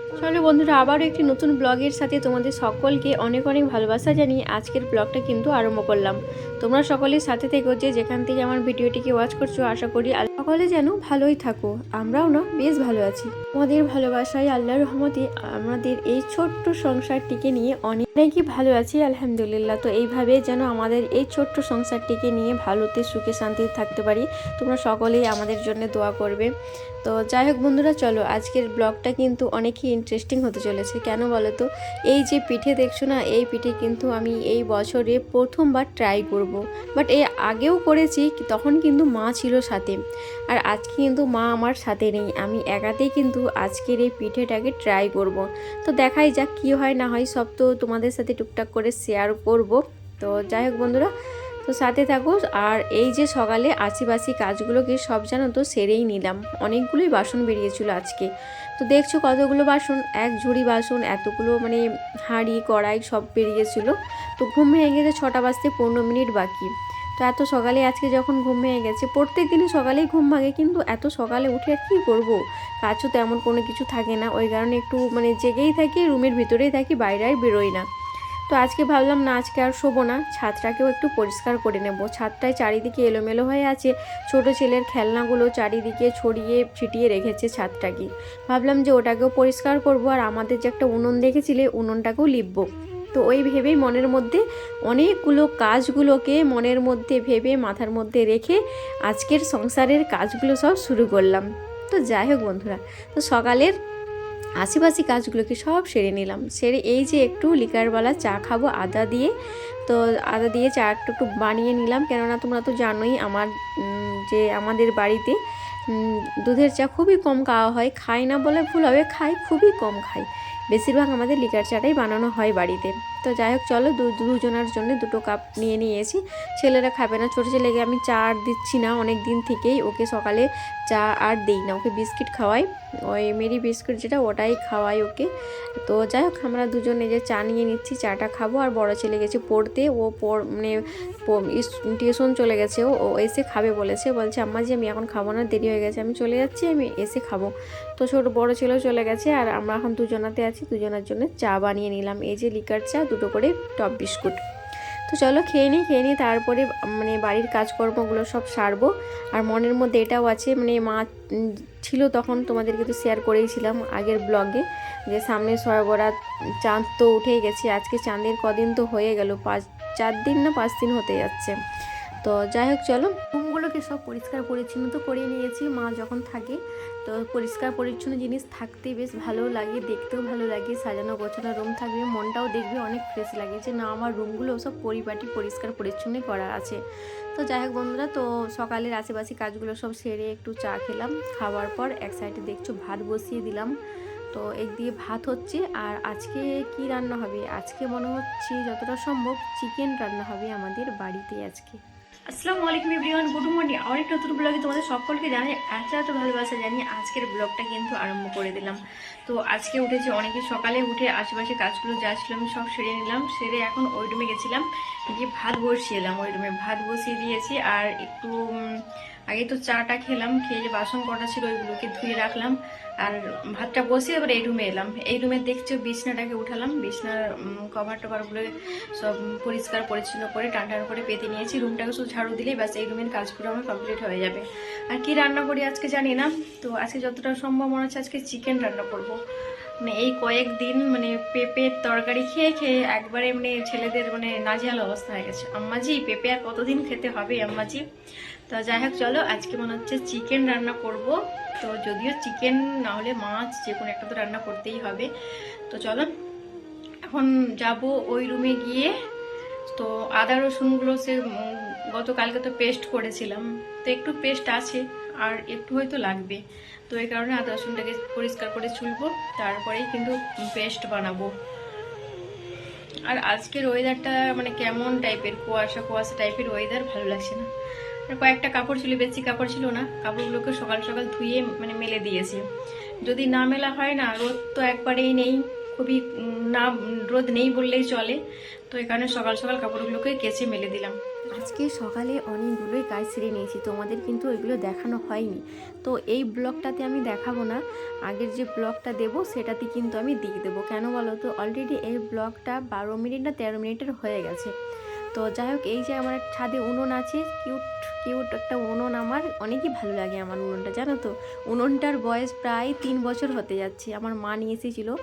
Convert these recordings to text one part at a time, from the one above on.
চলো বন্ধুরা, আবারও একটি নতুন ব্লগের সাথে তোমাদের সকলকে অনেক অনেক ভালোবাসা জানিয়ে আজকের ব্লগটা কিন্তু আরম্ভ করলাম। তোমরা সকলের সাথে থেকো, যে যেখান থেকে আমার ভিডিওটিকে ওয়াচ করছো। আশা করি সকলে যেন ভালোই থাকো, আমরাও না বেশ ভালো আছি। তোমাদের ভালোবাসায় আল্লাহর রহমতে আমাদের এই ছোট্ট সংসারটিকে নিয়ে অনেকই ভালো আছি, আলহামদুলিল্লাহ। তো এইভাবে যেন আমাদের এই ছোট্ট সংসারটিকে নিয়ে ভালোতে সুখে শান্তিতে থাকতে পারি। তোমরা সকলেই আমাদের জন্য দোয়া করবে। তো যাই হোক বন্ধুরা, চলো আজকের ব্লগটা কিন্তু অনেকই ইন্টারেস্টিং হতে চলেছে। কেন বলো তো, এই যে পিঠে দেখছো না, এই পিঠে কিন্তু আমি এই বছরে প্রথমবার ট্রাই করব। বাট এর আগেও করেছি, তখন কিন্তু মা ছিল সাথে। আর আজকে কিন্তু মা আমার সাথে নেই, আমি একাতেই কিন্তু আজকের এই পিঠেটাকে ট্রাই করব। তো দেখাই যাক কী হয় না হয়, সব তো তোমাদের সাথে টুকটাক করে শেয়ার করব। তো যাই হোক বন্ধুরা, তো সাথে থাকো। আর এই যে সকালে আশিবাসি কাজগুলোকে সব জানো তো সেরেই নিলাম। অনেকগুলোই বাসন বেরিয়েছিল আজকে। তো দেখছো কতগুলো বাসন, এক ঝুড়ি বাসন, এতগুলো মানে হাঁড়ি কড়াই সব বেরিয়েছিলো। তো ঘুম ভেঙে গেছে 6টা বাজতে 15 মিনিট বাকি। তো এত সকালে আজকে যখন ঘুম ভেঙে গেছে, প্রত্যেক দিনই সকালেই ঘুম ভাঙে, কিন্তু এত সকালে উঠে আর কী করবো, কাজও তেমন কোনো কিছু থাকে না। ওই কারণে একটু মানে জেগেই থাকি, রুমের ভিতরেই থাকি, বাইরে আর বেরোই না। তো আজকে ভাবলাম না, আজকে আর শোবো না, ছাদটাকেও একটু পরিষ্কার করে নেব। ছাদটায় চারিদিকে এলোমেলো হয়ে আছে, ছোট ছেলের খেলনাগুলো চারিদিকে ছড়িয়ে ছিটিয়ে রেখেছে ছাদটাকে। ভাবলাম যে ওটাকেও পরিষ্কার করব, আর আমাদের যে একটা উনুন দেখেছিলে, উনুনটাকেও লিপবো। তো ওই ভেবেই মনের মধ্যে অনেকগুলো কাজগুলোকে মনের মধ্যে ভেবে মাথার মধ্যে রেখে আজকের সংসারের কাজগুলো সব শুরু করলাম। তো যাই হোক বন্ধুরা, তো সকালের আশেপাশে কাজগুলোকে সব সেরে নিলাম। সেরে এই যে একটু লিকারওয়ালা চা খাবো আদা দিয়ে, তো আদা দিয়ে চা একটু বানিয়ে নিলাম। কেননা তোমরা তো জানোই যে আমাদের বাড়িতে দুধের চা খুবই কম খাওয়া হয়। খাই না বলে ভুল হবে, খাই, খুবই কম খাই। বেশিরভাগ আমাদের লিকার চাটাই বানানো হয় বাড়িতে। তো যাই হোক চলো, দুজনের জন্য 2 কাপ নিয়ে নিয়েছি। ছেলেরা খাবে না, ছোটো ছেলেকে আমি চা আর দিচ্ছি না অনেক দিন থেকেই। ওকে সকালে চা আর দিই না, ওকে বিস্কিট খাওয়াই, ওই মেরি বিস্কুট যেটা, ওটাই খাওয়াই ওকে। তো যাই হোক আমরা দুজনে যে চা নিয়ে নিচ্ছি, চাটা খাবো। আর বড় ছেলে গেছে পড়তে, ও মানে টিউশন চলে গেছে। ও এসে খাবে বলছে আম্মা জি আমি এখন খাবো না, দেরি হয়ে গেছে, আমি চলে যাচ্ছি, আমি এসে খাবো। তো বড় ছেলেও চলে গেছে, আর আমরা এখন দুজনাতে আছি। দুজনের জন্য চা বানিয়ে নিলাম, এই যে লিকার চা, 2 করে টপ বিস্কুট। তো চলো খেয়ে নিই, তারপরে মানে বাড়ির কাজকর্মগুলো সব সারবো। আর মনের মধ্যে এটাও আছে, মানে মা ছিল তখন, তোমাদেরকে তো শেয়ার করেইছিলাম আগের ব্লগে, যে সামনে শবে বরাত, চাঁদ তো উঠেই গেছে। আজকে চাঁদের কদিন তো হয়ে গেল, 4 দিন না 5 দিন হতে যাচ্ছে। তো যাই হোক চলো, রুমগুলোকে সব পরিষ্কার পরিচ্ছন্ন তো করে নিয়েছি। মা যখন থাকে তো পরিষ্কার পরিচ্ছন্ন জিনিস থাকতে বেশ ভালো লাগে, দেখতেও ভালো লাগে। সাজানো গোছানো রুম থাকবে, মনটাও দেখবে অনেক ফ্রেশ লাগে, যে না আমার রুমগুলো সব পরিপাটি পরিষ্কার পরিচ্ছন্নই করা আছে। তো যাই হোক বন্ধুরা, তো সকালের আশেপাশে কাজগুলো সব সেরে একটু চা খেলাম। খাওয়ার পর এক সাইডে দেখছো ভাত বসিয়ে দিলাম। তো একদিকে ভাত হচ্ছে, আর আজকে কি রান্না হবে, আজকে মনে হচ্ছে যতটা সম্ভব চিকেন রান্না হবে আমাদের বাড়িতে আজকে। আসসালামু আলাইকুম এভরিওয়ান, গুড মর্নিং। আমার একটা নতুন ব্লগে তোমাদের সকলকে জানাই এত ভালোবাসা জানিয়ে আজকের ব্লগটা কিন্তু আরম্ভ করে দিলাম। তো আজকে উঠেছি অনেকে, সকালে উঠে আশেপাশে কাজগুলো যা ছিল আমি সব সেরে নিলাম। সেরে এখন ওই রুমে গেছিলাম, গিয়ে ভাত বসিয়ে এলাম। ওই রুমে ভাত বসিয়ে দিয়েছি, আর একটু আগে তো চাটা খেলাম, খেয়ে যে বাসন কটা ছিল ওইগুলোকে ধুয়ে রাখলাম। আর ভাতটা বসিয়ে এবার এই রুমে এলাম। এই রুমে দেখছো বিছনাটাকে উঠালাম, বিছনার কভার টভারগুলো সব পরিষ্কার পরিচ্ছন্ন করে টান করে পেতে নিয়েছি। রুমটাকে শুধু ঝাড়ু দিলেই ব্যাস এই রুমের কাজগুলো আমার কমপ্লিট হয়ে যাবে। আর কি রান্না করি আজকে জানি না, তো আজকে যতটা সম্ভব মনে হচ্ছে আজকে চিকেন রান্না করব। মানে এই কয়েকদিন মানে পেঁপের তরকারি খেয়ে খেয়ে একবারে মানে ছেলেদের মানে নাজেহাল অবস্থা হয়ে গেছে। আম্মাজি পেঁপে আর কতদিন খেতে হবে আম্মাজি। তো যাই হোক চলো, আজকে মনে হচ্ছে চিকেন রান্না করব। তো যদিও চিকেন না হলে মাছ যে কোনো একটা তো রান্না করতেই হবে। তো চলো এখন যাব ওই রুমে গিয়ে। তো আদা রসুনগুলো সে গতকালকে তো পেস্ট করেছিলাম, তো একটু পেস্ট আছে আর একটু হয়তো লাগবে। তো এই কারণে আদা রসুনটাকে পরিষ্কার করে ছুলবো, তারপরেই কিন্তু পেস্ট বানাবো। আর আজকের ওয়েদারটা মানে কেমন টাইপের, কুয়াশা কুয়াশা টাইপের ওয়েদার, ভালো লাগছে না। আর কয়েকটা কাপড় ছিল, বেশি কাপড় ছিল না, কাপড়গুলোকে সকাল সকাল ধুয়ে মানে মেলে দিয়েছি। যদি না মেলা হয় না, রোদ তো একবারেই নেই, খুবই না রোদ নেই বললেই চলে। তো এই কারণে সকাল সকাল কাপড়গুলোকে কেচে মেলে দিলাম। আজকে সকালে অনেকগুলোই কাজ সেরে নিয়েছি, তোমাদের কিন্তু ওইগুলো দেখানো হয়নি। তো এই ব্লগটাতে আমি দেখাবো না, আগের যে ব্লগটা দেবো সেটাতে কিন্তু আমি দিয়ে দেবো। কেন বলো তো, অলরেডি এই ব্লগটা 12 মিনিট না 13 মিনিটের হয়ে গেছে। তো যাই হোক, এই যে আমার ছাদে উনুন আছে, কিউট কিউট একটা উনুন, আমার অনেকই ভালো লাগে আমার উনুনটা, জানো তো। উনুনটার বয়স প্রায় 3 বছর হতে যাচ্ছে। আমার মা নিয়ে এসেছিলো,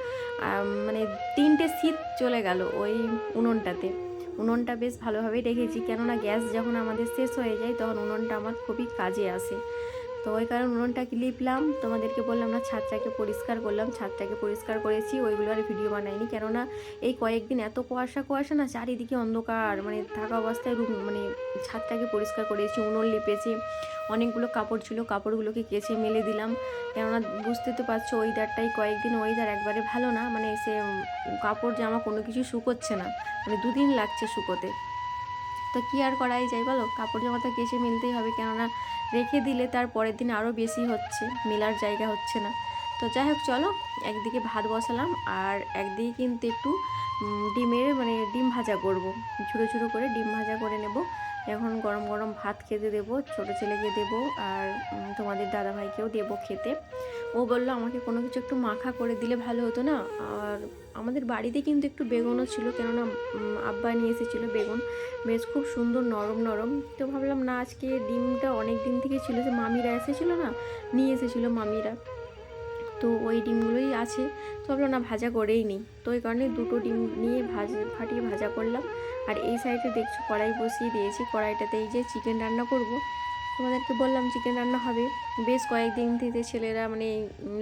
মানে 3টে শীত চলে গেল ওই উনুনটাতে। উনুনটা বেশ ভালোভাবেই রেখেছি, কেননা গ্যাস যখন আমাদের শেষ হয়ে যায় তখন উনুনটা আমার খুবই কাজে আসে। তো ওই কারণে উনুনটাকে লিপলাম, তোমাদেরকে বললাম না, ছাদটাকে পরিষ্কার করলাম। ছাদটাকে পরিষ্কার করেছি, ওইগুলো আর ভিডিও বানাইনি, কেননা এই কয়েকদিন এত কুয়াশা কুয়াশা না, চারিদিকে অন্ধকার, মানে থাকা অবস্থায় মানে ছাদটাকে পরিষ্কার করেছি, উনুন লিপেছি। অনেকগুলো কাপড় ছিল, কাপড়গুলোকে কেচে মেলে দিলাম, কেননা বুঝতে তো পারছো ওয়েদারটাই, কয়েকদিন ওয়েদার একবারে ভালো না, মানে সে কাপড় জামা কোনো কিছু শুকোচ্ছে না, মানে 2 দিন লাগছে শুকোতে। তো কী আর করাই যায় বলো, কাপড় জামা তো কেচে মিলতেই হবে, কেননা রেখে দিলে তার পরের দিন আরও বেশি হচ্ছে, মেলার জায়গা হচ্ছে না। তো যাই হোক চলো, একদিকে ভাত বসালাম আর একদিকে কিন্তু একটু ডিমের মানে ডিম ভাজা করব, ছোটো ছোটো করে ডিম ভাজা করে নেব। এখন গরম গরম ভাত খেতে দেবো, ছোটো ছেলেকে দেবো, আর তোমাদের দাদাভাইকেও দেবো খেতে। ও বললো আমাকে কোনো কিছু একটু মাখা করে দিলে ভালো হতো না। আর আমাদের বাড়িতে কিন্তু একটু বেগুনও ছিল, কেননা আব্বা নিয়ে এসেছিলো বেগুন, বেশ খুব সুন্দর নরম নরম। তো ভাবলাম না, আজকে ডিমটা অনেক দিন থেকে ছিল, যে মামিরা এসেছিলো না, নিয়ে এসেছিলো মামিরা, তো ওই ডিমগুলোই আছে। তো ভাবলাম না, ভাজা করেই নিই। তো ওই কারণে 2টো ডিম নিয়ে ফাটিয়ে ভাজা করলাম। আর এই সাইডে দেখছো কড়াই বসিয়ে দিয়েছি, কড়াইটাতে এই যে চিকেন রান্না করব। তোমাদেরকে বললাম চিকেন রান্না হবে। বেশ কয়েকদিন থেকে ছেলেরা মানে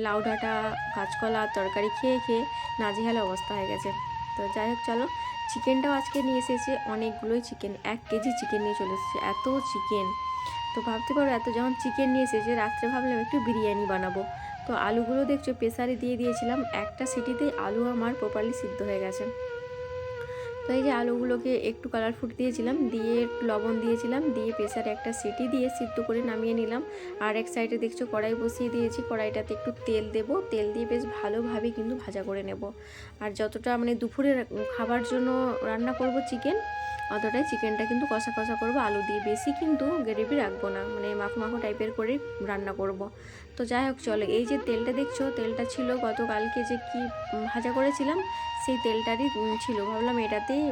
লাউ ডাঁটা কাঁচকলা তরকারি খেয়ে খেয়ে নাজেহাল অবস্থা হয়ে গেছে। তো যাই হোক চলো, চিকেনটাও আজকে নিয়ে এসেছে অনেকগুলোই চিকেন, 1 কেজি চিকেন নিয়ে চলে এসেছে, এত চিকেন। তো ভাবতে পারো, এত যখন চিকেন নিয়ে এসেছে, রাত্রে ভাবলাম একটু বিরিয়ানি বানাবো। তো আলুগুলো দেখছো প্রেসারে দিয়ে দিয়েছিলাম, একটা সিটিতেই আলু আমার প্রপারলি সিদ্ধ হয়ে গেছে। তো এই যে আলুগুলোকে একটু কালার ফুড দিয়েছিলাম, দিয়ে একটু লবণ দিয়েছিলাম, দিয়ে প্রেসারে একটা সিটি দিয়ে সিদ্ধ করে নামিয়ে নিলাম। আর এক সাইডে দেখছো কড়াই বসিয়ে দিয়েছি, কড়াইটাতে একটু তেল দেব, তেল দিয়ে বেশ ভালোভাবে কিন্তু ভাজা করে নেব। আর যতটা মানে দুপুরে খাবার জন্য রান্না করব চিকেন, অতটাই চিকেনটা কিন্তু কষা কষা করবো আলু দিয়ে, বেশি কিন্তু গ্রেভি রাখবো না, মানে মাখো মাখো টাইপের করে রান্না করব। তো যাই হোক চলো, এই যে তেলটা দেখছো, তেলটা ছিল গতকালকে যে কি ভাজা করেছিলাম সেই তেলটারই ছিল। ভাবলাম এটাতেই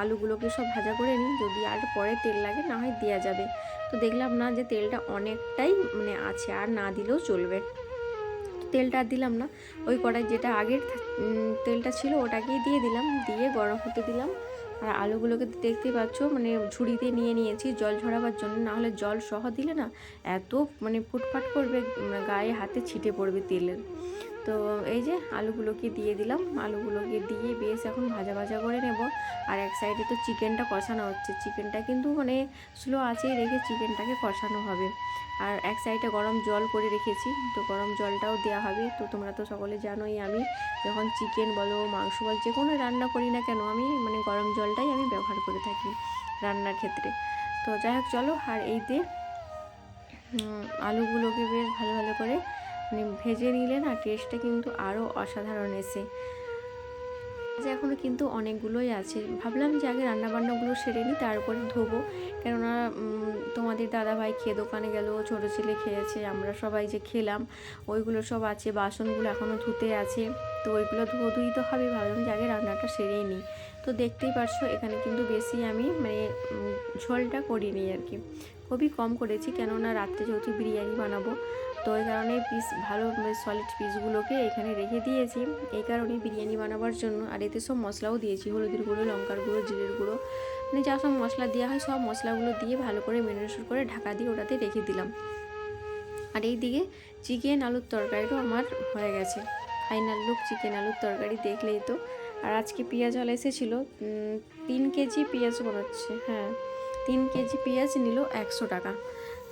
আলুগুলোকে সব ভাজা করে নিই, যদি আর পরে তেল লাগে না হয় দেওয়া যাবে। তো দেখলাম না যে তেলটা অনেকটাই মানে আছে, আর না দিলেও চলবে। তেলটা আর দিলাম না, ওই কড়াই যেটা আগের তেলটা ছিল ওটাকেই দিয়ে দিলাম, দিয়ে গরম হতে দিলাম। আর আলুগুলোকে দেখতেই পাচ্ছ, মানে ঝুড়িতে নিয়ে নিয়েছি জল ঝরাবার জন্য, না হলে জল সহ দিলে না এত মানে ফুটফাট করবে, গায়ে হাতে ছিটে পড়বে তেলের। তো এই যে আলুগুলোকে দিয়ে দিলাম, আলুগুলোকে দিয়ে বেশ এখন ভাজা ভাজা করে নেব। আর এক সাইডে তো চিকেনটা কষানো হচ্ছে, চিকেনটা কিন্তু মানে স্লো আঁচেই রেখে চিকেনটাকে কষানো হবে। আর এক সাইডে গরম জল করে রেখেছি, তো গরম জলটাও দেওয়া হবে। তো তোমরা তো সকলে জানোই, আমি যখন চিকেন বলো মাংস বলো যে কোনো রান্না করি না কেন, আমি মানে গরম জলটাই আমি ব্যবহার করে থাকি রান্নার ক্ষেত্রে। তো যাই হোক চলো, আর এই দিয়ে আলুগুলোকে বেশ ভালো ভালো করে মানে ভেজে নিলে না টেস্টটা কিন্তু আরও অসাধারণ এসে। যে এখনও কিন্তু অনেকগুলোই আছে, ভাবলাম যে আগে রান্নাবান্নাগুলো সেরে নিই, তারপরে ধোবো। কেননা তোমাদের দাদাভাই খেয়ে দোকানে গেল, ছোটো ছেলে খেয়েছে, আমরা সবাই যে খেলাম ওইগুলো সব আছে, বাসনগুলো এখনও ধুতে আছে। তো ওইগুলো ধুই তো হবে, ভাবলাম যে আগে রান্নাটা সেরেই নিই। তো দেখতেই পারছো এখানে কিন্তু বেশি আমি মানে ঝোলটা করিনি আর কি, খুবই কম করেছি, কেননা রাত্রে যেহেতু বিরিয়ানি বানাবো। তো ওই কারণে পিস ভালো সলিড পিসগুলোকে এখানে রেখে দিয়েছি, এই কারণে বিরিয়ানি বানাবার জন্য। আর এতে সব মশলাও দিয়েছি, হলুদের গুঁড়ো, লঙ্কার গুঁড়ো, জিরের গুঁড়ো, মানে যা সব মশলা দেওয়া হয় সব মশলাগুলো দিয়ে ভালো করে ম্যারিনেশন করে ঢাকা দিয়ে ওটাতে রেখে দিলাম। আর এই দিকে চিকেন আলুর তরকারিটাও আমার হয়ে গেছে, ফাইনাল লুক চিকেন আলুর তরকারি দেখলেই তো। আর আজকে পেঁয়াজ আলা এসেছিলো, 3 কেজি পেঁয়াজ বানাচ্ছে, হ্যাঁ 3 কেজি পেঁয়াজ নিল 100 টাকা।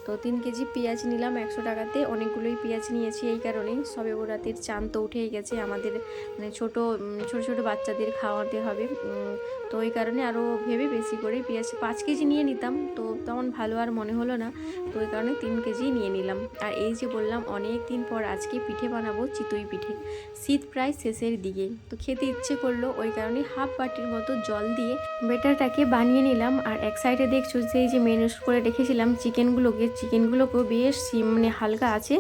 তো 3 কেজি পেঁয়াজ নিলাম 100 টাকাতে, অনেকগুলোই পেঁয়াজ নিয়েছি এই কারণেই। সবে রাতের চান তো উঠেই গেছে আমাদের, মানে ছোটো ছোটো বাচ্চাদের খাওয়াতে হবে, তো ওই কারণে আরও ভেবে বেশি করে পেঁয়াজ 5 কেজি নিয়ে নিতাম, তো তেমন ভালো আর মনে হলো না, তো ওই কারণে 3 কেজি নিয়ে নিলাম। আর এই যে বললাম অনেক দিন পর আজকে পিঠে বানাবো, চিতই পিঠে, শীত প্রায় শেষের দিকে, তো খেতে ইচ্ছে করলো, ওই কারণে হাফ বাটির মতো জল দিয়ে বেটারটাকে বানিয়ে নিলাম। আর এক সাইডে দেখছো যে এই যে ম্যারিনেট করে রেখেছিলাম চিকেনগুলোকেও বেশ মানে হালকা আছে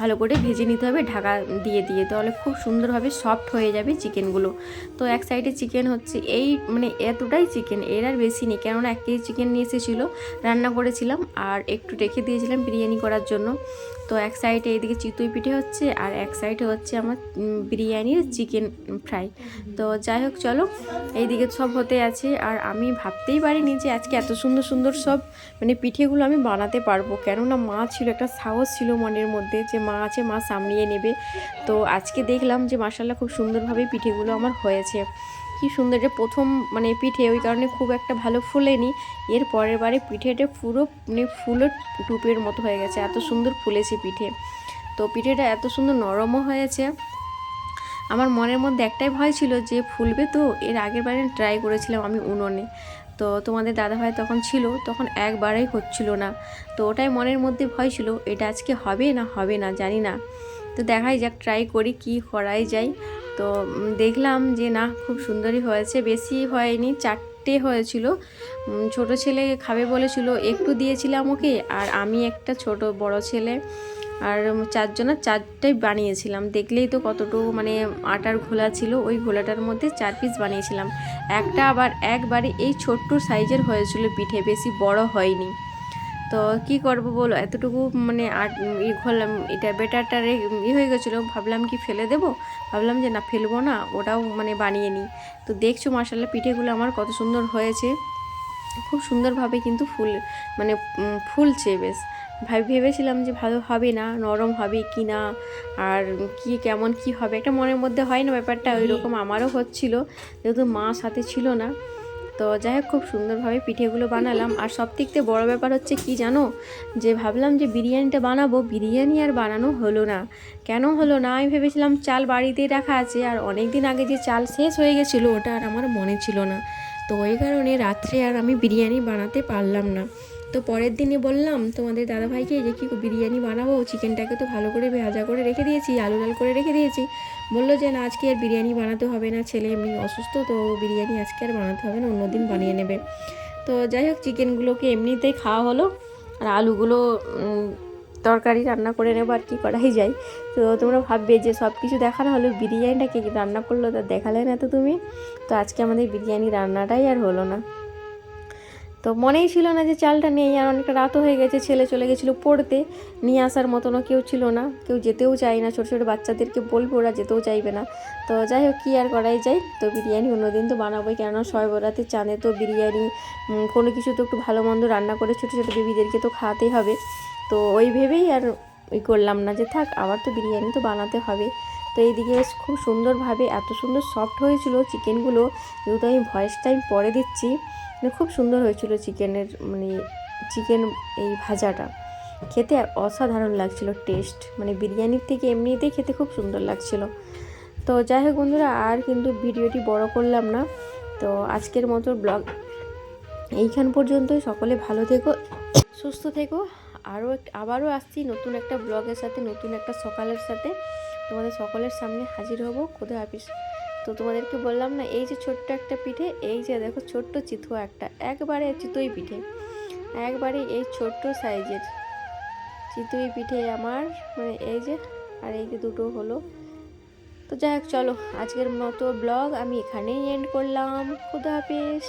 ভালো করে ভেজে নিতে হবে ঢাকা দিয়ে তাহলে খুব সুন্দরভাবে সফট হয়ে যাবে চিকেনগুলো। তো এক সাইডে চিকেন হচ্ছে এই মানে এতটাই চিকেন, এর আর বেশি নেই, কেননা 1 কেজি চিকেন নিয়ে এসেছিলো, রান্না করেছিলাম আর একটু রেখে দিয়েছিলাম বিরিয়ানি করার জন্য। তো এক সাইডে এইদিকে চিতই পিঠে হচ্ছে আর এক সাইডে হচ্ছে আমার বিরিয়ানির চিকেন ফ্রাই। তো যাই হোক চলো, এইদিকে সব হতে আছে। আর আমি ভাবতেই পারিনি যে আজকে এত সুন্দর সুন্দর সব মানে পিঠেগুলো আমি বানাতে পারবো, কেননা মা ছিল, একটা সাহস ছিল মনের মধ্যে যে মা আছে, মা সামলিয়ে নেবে। তো আজকে দেখলাম যে মাশাআল্লাহ খুব সুন্দরভাবে পিঠেগুলো আমার হয়েছে। কি সুন্দর, যে প্রথম মানে পিঠে, ওই কারণে খুব একটা ভালো ফুলেনি। এর পরের বারে পিঠেটা পুরো মানে ফুলের টুপের মতো হয়ে গেছে, এত সুন্দর ফুলেছে পিঠে। তো পিঠেটা এত সুন্দর নরমও হয়েছে। আমার মনের মধ্যে একটাই ভয় ছিল যে ফুলবে, তো এর আগের বারে ট্রাই করেছিলাম আমি উনুনে, তো তোমাদের দাদাভাই তখন ছিল, তখন একবারেই হচ্ছিল না। তো ওটাই মনের মধ্যে ভয় ছিল, এটা আজকে হবে না জানি না। তো দেখাই যাক, ট্রাই করি কি করাই যায়। তো দেখলাম যে না, খুব সুন্দরই হয়েছে, বেশি হয়নি, 4টে হয়েছিল। ছোট ছেলে খাবে বলেছিল, একটু দিয়েছিলাম ওকে, আর আমি একটা বড় ছেলে আর 4টাই বানিয়েছিলাম। দেখলেই তো কতটুকু মানে আটার ঘোলা ছিল, ওই ঘোলাটার মধ্যে 4 পিস বানিয়েছিলাম। একটা আবার একবারে এই ছোট্ট সাইজের হয়েছিল পিঠে, বেশি বড় হয়নি। তো কি করব বলো, এতটুকু মানে এটা বেটারটা হয়ে গেছিলো, ভাবলাম কি ফেলে দেবো, ভাবলাম যে না ফেলবো না, ওটাও মানে বানিয়ে নিই। তো দেখছো মাশাআল্লাহ পিঠেগুলো আমার কত সুন্দর হয়েছে, খুব সুন্দরভাবে কিন্তু মানে ফুলছে বেশ। ভেবেছিলাম যে ভালো হবে না, নরম হবে কি না, আর কেমন কি হবে, একটা মনের মধ্যে হয় না ব্যাপারটা, ওই রকম আমারও হচ্ছিল, যেহেতু মা সাথে ছিল না। তো যাই হোক, খুব সুন্দরভাবে পিঠেগুলো বানালাম। আর সবথেকে বড় ব্যাপার হচ্ছে কি জানো, যে ভাবলাম যে বিরিয়ানিটা বানাবো, বিরিয়ানি আর বানানো হলো না। কেন হলো না, আমি ভেবেছিলাম চাল বাড়িতেই রাখা আছে, আর অনেক দিন আগে যে চাল শেষ হয়ে গেছিলো ওটা আর আমার মনে ছিল না। তো ওই কারণে রাত্রে আর আমি বিরিয়ানি বানাতে পারলাম না। তো পরের দিনে বললাম তোমাদের দাদাভাইকে যে কি বিরিয়ানি বানাবো, চিকেনটাকে তো ভালো করে ভাজা করে রেখে দিয়েছি, আলু লাল করে রেখে দিয়েছি। বললো যে না, আজকে আর বিরিয়ানি বানাতে হবে না, ছেলে এমনি অসুস্থ, তো বিরিয়ানি আজকে আর বানাতে হবে না, অন্যদিন বানিয়ে নেবে। তো যাই হোক, চিকেনগুলোকে এমনিতেই খাওয়া হলো, আর আলুগুলো তরকারি রান্না করে নেবো, আর কি করাই যায়। তো তোমরা ভাববে যে সব কিছু দেখানো হলো, বিরিয়ানিটাকে রান্না করলো তা দেখালে না তো তুমি। তো আজকে আমাদের বিরিয়ানি রান্নাটাই আর হলো না। তো মনেই ছিল না যে চালটা নেই, আর অনেকটা রাতও হয়ে গেছে, ছেলে চলে গেছিলো পড়তে, নিয়ে আসার মতনও কেউ ছিল না, কেউ যেতেও চায় না, ছোটো ছোটো বাচ্চাদেরকে বলবো, ওরা যেতেও চাইবে না। তো যাই হোক, কী আর করাই যায়, তো বিরিয়ানি অন্যদিন তো বানাবোই, কেননা শবে বরাতে চাঁদে তো বিরিয়ানি কোনো কিছু তো একটু ভালো মন্দ রান্না করে ছোটো ছোটো বেবিদেরকে তো খাওয়াতেই হবে। তো ওই ভেবেই আর করলাম না, যে থাক, আবার তো বিরিয়ানি তো বানাতে হবে। তো এইদিকে খুব সুন্দরভাবে এত সুন্দর সফট হয়েছিল চিকেনগুলো, যেহেতু আমি ভয়েস টাইম পরে দিচ্ছি, মানে খুব সুন্দর হয়েছিল চিকেন এই ভাজাটা, খেতে অসাধারণ লাগছিল টেস্ট, মানে বিরিয়ানির থেকে এমনিতেই খেতে খুব সুন্দর লাগছিল। তো যাই হোক বন্ধুরা, আর কিন্তু ভিডিওটি বড় করলাম না। তো আজকের মতো ব্লগ এইখান পর্যন্তই। সকলে ভালো থেকো, সুস্থ থেকো। আবারও আসছি নতুন একটা ব্লগের সাথে, নতুন একটা সকালের সাথে তোমাদের সকলের সামনে হাজির হব। খোদা হাফিজ। তো তোমাদেরকে বললাম না, এই যে ছোট্ট একটা পিঠে, এই যে দেখো ছোট্ট একবারে চিতই পিঠে, একবারে এই ছোট্ট সাইজের চিতই পিঠে আমার, মানে এই যে, আর এই যে দুটো হলো। তো যাই হোক চলো, আজকের মতো ব্লগ আমি এখানেই এন্ড করলাম। খোদা হাফিজ।